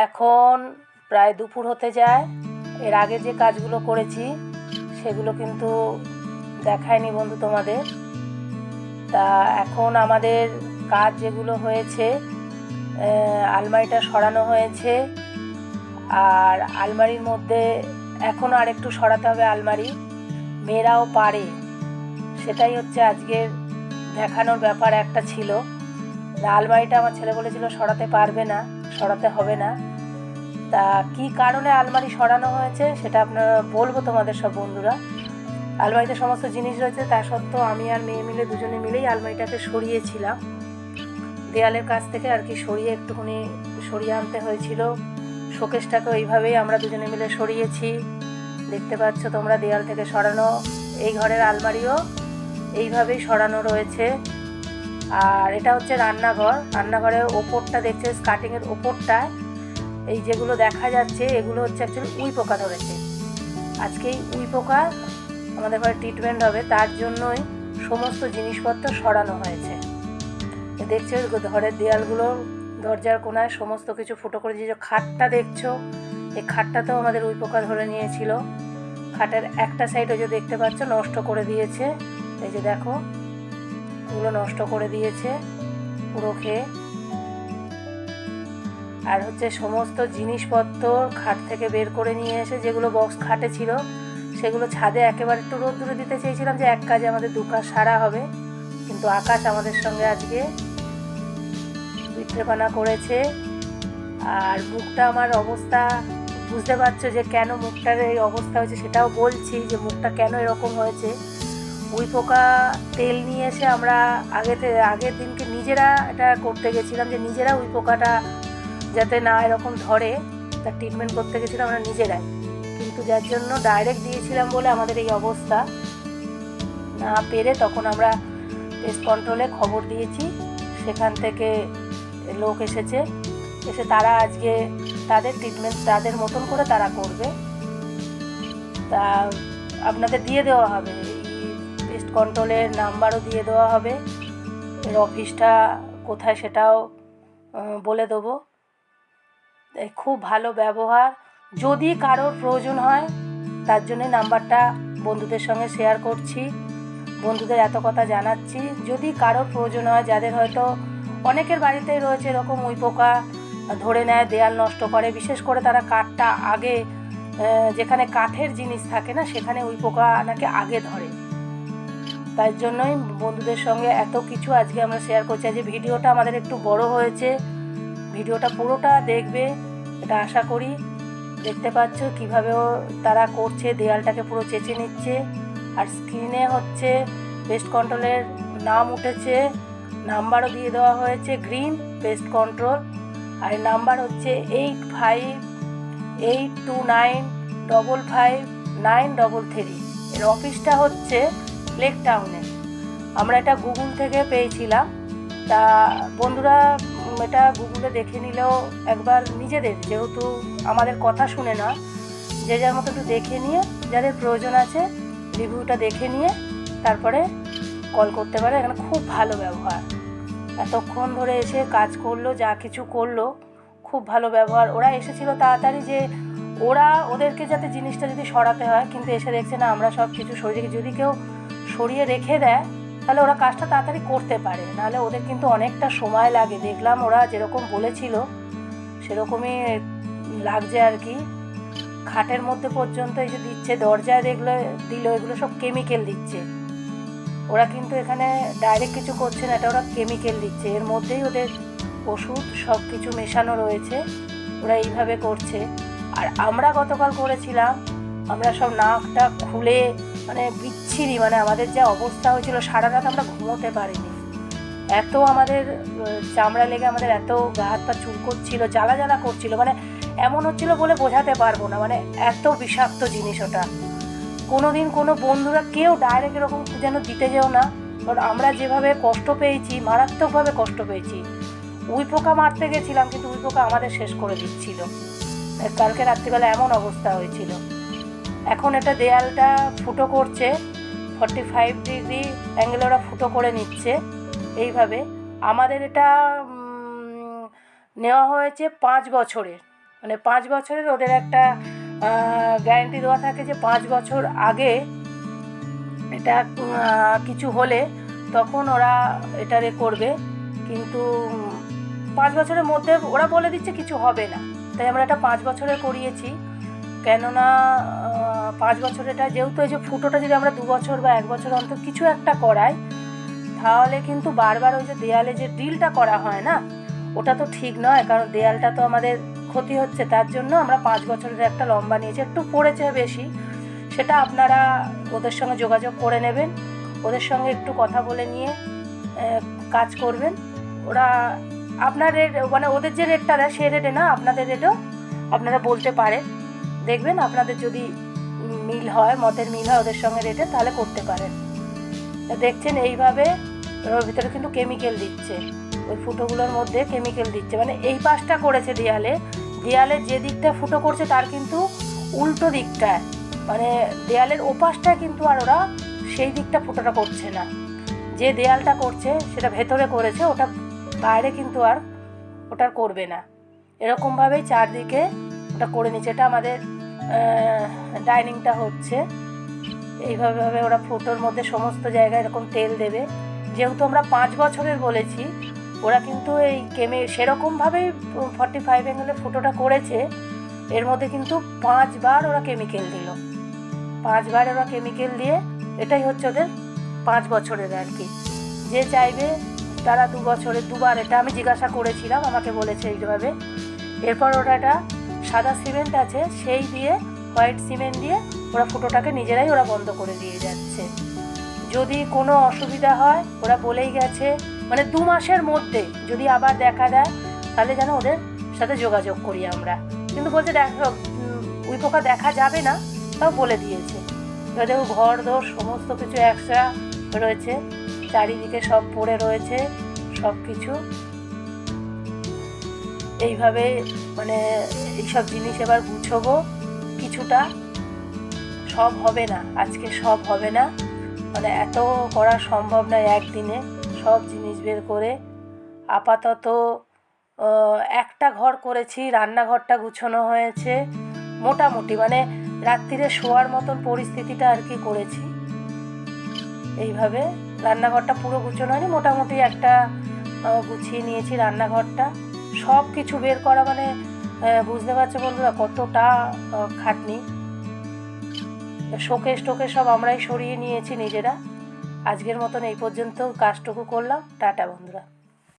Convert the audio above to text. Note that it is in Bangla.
এখন প্রায় দুপুর হতে যায়। এর আগে যে কাজগুলো করেছি সেগুলো কিন্তু দেখায়নি বন্ধু তোমাদের। তা এখন আমাদের কাজ যেগুলো হয়েছে, আলমারিটা সরানো হয়েছে, আর আলমারির মধ্যে এখনও আরেকটু সরাতে হবে আলমারি। মেয়েরাও পারে, সেটাই হচ্ছে আজকের দেখানোর ব্যাপার একটা ছিল। আলমারিটা আমার ছেলে বলেছিল সরাতে পারবে না, সরাতে হবে না। তা কী কারণে আলমারি সরানো হয়েছে সেটা আপনারা বলবো তোমাদের সব বন্ধুরা। আলমারিতে সমস্ত জিনিস রয়েছে, তা সত্ত্বেও আমি আর মেয়ে মিলে দুজনে মিলেই আলমারিটাকে সরিয়েছিলাম দেয়ালের কাছ থেকে আর কি, সরিয়ে একটুখানি সরিয়ে আনতে হয়েছিল। শোকেসটাকে এইভাবেই আমরা দুজনে মিলে সরিয়েছি, দেখতে পাচ্ছ তোমরা দেয়াল থেকে সরানো। এই ঘরের আলমারিও এইভাবেই সরানো রয়েছে। আর এটা হচ্ছে রান্নাঘর। রান্নাঘরের ওপরটা দেখছে, স্কার্টিংয়ের ওপরটায় এই যেগুলো দেখা যাচ্ছে এগুলো হচ্ছে অ্যাকচুয়ালি উই পোকা ধরেছে। আজকেই উই পোকা আমাদের ঘরে ট্রিটমেন্ট হবে, তার জন্যই সমস্ত জিনিসপত্র সরানো হয়েছে। দেখছো ঘরের দেয়ালগুলো, দরজার কোনায় সমস্ত কিছু ফুটো করে দিয়েছে। খাটটা দেখছো, এই খাটটাতেও আমাদের উই পোকা ধরে নিয়েছিল। খাটের একটা সাইড ওই যে দেখতে পাচ্ছ নষ্ট করে দিয়েছে, এই যে দেখো এগুলো নষ্ট করে দিয়েছে পুরো খেয়ে। আর হচ্ছে সমস্ত জিনিসপত্র খাট থেকে বের করে নিয়ে এসে যেগুলো বক্স খাটে ছিল সেগুলো ছাদে একেবারে একটু রোদ্দুরে দিতে চেয়েছিলাম, যে এক কাজে আমাদের দু কাজ সারা হবে। কিন্তু আকাশ আমাদের সঙ্গে আজকে বিট্রেপানা করেছে। আর মুখটা আমার অবস্থা বুঝতে পারছো যে কেন মুখটার এই অবস্থা হয়েছে, সেটাও বলছি যে মুখটা কেন এরকম হয়েছে। উই পোকা তেল নিয়ে এসে আমরা আগের দিনকে নিজেরা এটা করতে গেছিলাম, যে নিজেরা উই পোকাটা যাতে না এরকম ধরে তার ট্রিটমেন্ট করতে গেছিলাম আমরা নিজেরাই। কিন্তু যার জন্য ডাইরেক্ট দিয়েছিলাম বলে আমাদের এই অবস্থা। না পেরে তখন আমরা পেস্ট কন্ট্রোলে খবর দিয়েছি, সেখান থেকে লোক এসেছে, এসে তারা আজকে তাদের ট্রিটমেন্ট তাদের মতন করে তারা করবে। তা আপনাদের দিয়ে দেওয়া হবে, এই পেস্ট কন্ট্রোলের নাম্বারও দিয়ে দেওয়া হবে, এর অফিসটা কোথায় সেটাও বলে দেবো। খুব ভালো ব্যবহার, যদি কারোর প্রয়োজন হয় তার জন্যে নাম্বারটা বন্ধুদের সঙ্গে শেয়ার করছি, বন্ধুদের এত কথা জানাচ্ছি। যদি কারোর প্রয়োজন হয়, যাদের হয়তো অনেকের বাড়িতেই রয়েছে এরকম উই পোকা ধরে নেয়, দেয়াল নষ্ট করে, বিশেষ করে তারা কাঠটা আগে, যেখানে কাঠের জিনিস থাকে না সেখানে উই পোকা নাকি আগে ধরে। তাই জন্যই বন্ধুদের সঙ্গে এত কিছু আজকে আমরা শেয়ার করছি। আজকে ভিডিওটা আমাদের একটু বড় হয়েছে, ভিডিওটা পুরোটা দেখবে এটা আশা করি। দেখতে পাচ্ছ কীভাবেও তারা করছে, দেয়ালটাকে পুরো চেঁচে নিচ্ছে। আর স্ক্রিনে হচ্ছে পেস্ট কন্ট্রোলের নাম উঠেছে, নাম্বারও দিয়ে দেওয়া হয়েছে, গ্রিন পেস্ট কন্ট্রোল। আর নাম্বার হচ্ছে 8582955933। এর অফিসটা হচ্ছে লেক টাউনে। আমরা এটা গুগল থেকে পেয়েছিলাম। তা বন্ধুরা এটা গুগলে দেখে নিলেও একবার নিজেদের, যেহেতু আমাদের কথা শুনে না, যে যার মতো একটু দেখে নিয়ে, যাদের প্রয়োজন আছে রিভিউটা দেখে নিয়ে তারপরে কল করতে পারে। এখানে খুব ভালো ব্যবহার, এতক্ষণ ধরে এসে কাজ করলো, যা কিছু করলো, খুব ভালো ব্যবহার। ওরা এসেছিল তাড়াতাড়ি, যে ওদেরকে যাতে জিনিসটা যদি সরাতে হয়, কিন্তু এসে দেখছে না আমরা সব কিছু সরিয়ে রেখে, যদি কেউ সরিয়ে রেখে দেয় তাহলে ওরা কাজটা তাড়াতাড়ি করতে পারে, নাহলে ওদের কিন্তু অনেকটা সময় লাগে। দেখলাম ওরা যেরকম বলেছিল সেরকমই লাগছে আর কি। খাটের মধ্যে পর্যন্ত এই যে দিচ্ছে, দরজায় দিল, এগুলো সব কেমিক্যাল দিচ্ছে। ওরা কিন্তু এখানে ডাইরেক্ট কিছু করছে না, এটা ওরা কেমিক্যাল দিচ্ছে, এর মধ্যেই ওদের ওষুধ সব কিছু মেশানো রয়েছে, ওরা এইভাবে করছে। আর আমরা গতকাল করেছিলাম, আমরা সব নাকটা খুলে মানে বিচ্ছিরি, মানে আমাদের যা অবস্থা হয়েছিল, সারা রাত আমরা ঘুমোতে পারিনি, এত আমাদের চামড়া লেগে আমাদের এত গা হাত পা চুল করছিল, জ্বালা জ্বালা করছিল, মানে এমন হচ্ছিল বলে বোঝাতে পারবো না, মানে এত বিষাক্ত জিনিস ওটা। কোনোদিন কোনো বন্ধুরা কেউ ডাইরেক্ট এরকম যেন দিতে যেও না, কারণ আমরা যেভাবে কষ্ট পেয়েছি, মারাত্মকভাবে কষ্ট পেয়েছি। উই পোকা মারতে গেছিলাম, কিন্তু উই পোকা আমাদের শেষ করে দিচ্ছিল। কালকে রাত্রিবেলা এমন অবস্থা হয়েছিল। এখন এটা দেয়ালটা ফুটো করছে, 45 ডিগ্রি অ্যাঙ্গেলে ওরা ফুটো করে নিচ্ছে এইভাবে। আমাদের এটা নেওয়া হয়েছে 5 বছরের, মানে 5 বছরের ওদের একটা গ্যারেন্টি দেওয়া থাকে যে 5 বছর আগে এটা কিছু হলে তখন ওরা এটারে করবে, কিন্তু 5 বছরের মধ্যে ওরা বলে দিচ্ছে কিছু হবে না, তাই আমরা এটা 5 বছরের করিয়েছি। কেননা 5 বছর এটা যেহেতু এই যে ফুটোটা যদি আমরা 2 বছর বা 1 বছর অন্তর কিছু একটা করাই, তাহলে কিন্তু বারবার ওই যে দেয়ালে যে ড্রিলটা করা হয় না, ওটা তো ঠিক নয়, কারণ দেয়ালটা তো আমাদের ক্ষতি হচ্ছে। তার জন্য আমরা 5 বছরের একটা লম্বা নিয়েছি, একটু পড়েছে বেশি, সেটা আপনারা ওদের সঙ্গে যোগাযোগ করে নেবেন, ওদের সঙ্গে একটু কথা বলে নিয়ে কাজ করবেন। ওরা আপনার রেট মানে ওদের যে রেটটা দেয় সেই রেটে না, আপনাদের রেটও আপনারা বলতে পারেন, দেখবেন আপনাদের যদি মিল হয়, মতের মিল হয় ওদের সঙ্গে রেটে, তাহলে করতে পারেন। দেখছেন এইভাবে ওর ভিতরে কিন্তু কেমিক্যাল দিচ্ছে, ওই ফুটোগুলোর মধ্যে কেমিক্যাল দিচ্ছে, মানে এই পাশটা করেছে দেয়ালের যে দিকটা ফুটো করছে তার কিন্তু উল্টো দিকটায়, মানে দেয়ালের ওপাশটায় কিন্তু আর ওরা সেই দিকটা ফুটোটা করছে না, যে দেয়ালটা করছে সেটা ভেতরে করেছে, ওটা বাইরে কিন্তু আর ওটার করবে না। এরকমভাবেই চারদিকে ওটা করে নিচ্ছে। এটা আমাদের ডাইনিংটা হচ্ছে এইভাবে ওরা ফুটোর মধ্যে সমস্ত জায়গায় এরকম তেল দেবে। যেহেতু আমরা 5 বছরের বলেছি, ওরা কিন্তু এই সেরকমভাবেই 45 অ্যাঙ্গেলে ফুটোটা করেছে, এর মধ্যে কিন্তু 5 বার ওরা কেমিক্যাল দিল, 5 বার ওরা কেমিক্যাল দিয়ে, এটাই হচ্ছে ওদের 5 বছরের আর কি। যে চাইবে তারা 2 বছরের 2 বার, এটা আমি জিজ্ঞাসা করেছিলাম, আমাকে বলেছে এইভাবে। এরপর ওরা একটা সাদা সিমেন্ট আছে, সেই দিয়ে হোয়াইট সিমেন্ট দিয়ে ওরা ফুটোটাকে নিজেরাই ওরা বন্ধ করে দিয়ে যাচ্ছে। যদি কোনো অসুবিধা হয় ওরা বলেই গেছে, মানে 2 মাসের মধ্যে যদি আবার দেখা দেয় তাহলে যেন ওদের সাথে যোগাযোগ করি আমরা। কিন্তু বলছে দেখো উইপোকা দেখা যাবে না, তাও বলে দিয়েছে। এবার দেখো ঘর দোর সমস্ত কিছু একসা রয়েছে, চারিদিকে সব পড়ে রয়েছে সব কিছু। এইভাবে মানে এইসব জিনিস এবার গুছোবো কিছুটা, সব হবে না আজকে, সব হবে না, মানে এত করা সম্ভব নয় একদিনে সব জিনিস বের করে। আপাতত একটা ঘর করেছি, রান্নাঘরটা গুছোনো হয়েছে মোটামুটি, মানে রাত্রিরে শোয়ার মতন পরিস্থিতিটা আর কি করেছি। এইভাবে রান্নাঘরটা পুরো গুছোনো হয়নি, মোটামুটি একটা গুছিয়ে নিয়েছি রান্নাঘরটা। সব কিছু বের করা মানে বুঝতে পারছো বন্ধুরা কতটা খাটনি। শোকেস টোকেস সব আমরাই সরিয়ে নিয়েছি নিজেরা। আজকের মতন এই পর্যন্ত কাজটুকু করলাম। টাটা বন্ধুরা।